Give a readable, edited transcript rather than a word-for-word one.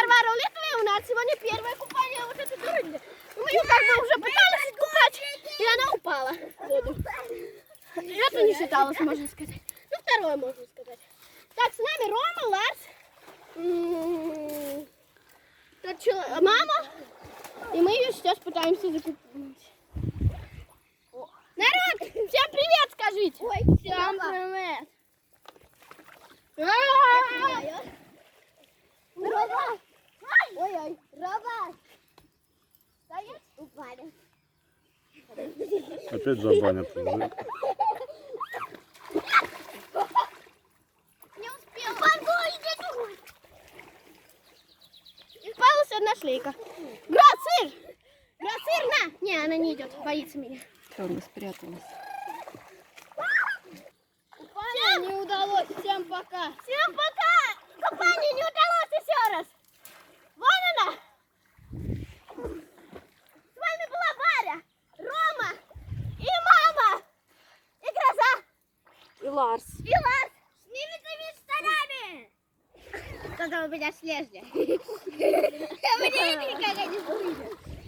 Варвара Улитова у нас сегодня первое купание вот этой дороги. Мы ее как бы уже пытались купать, и она упала в воду. Это не считалось, можно сказать. Ну, второе, можно сказать. Так, с нами Рома, Ларс, мама, и мы ее сейчас пытаемся закупить. Народ, всем привет скажите! Ой, Всем привет! Рома! Ой-ой, Рома! Стоять? Упали. Опять забанят. Не успела. Испалась одна шлейка. Грацир! Грацир, на! Не, она не идет, боится меня. Все, она спряталась. Купание не удалось. Всем пока. Всем пока! Купание не удалось еще раз. Вон она. С вами была Варя, Рома и мама. И Гроза. И Ларс. И Ларс. С ними штанами. Только у меня слезли. Вы не видели, как они выглядят?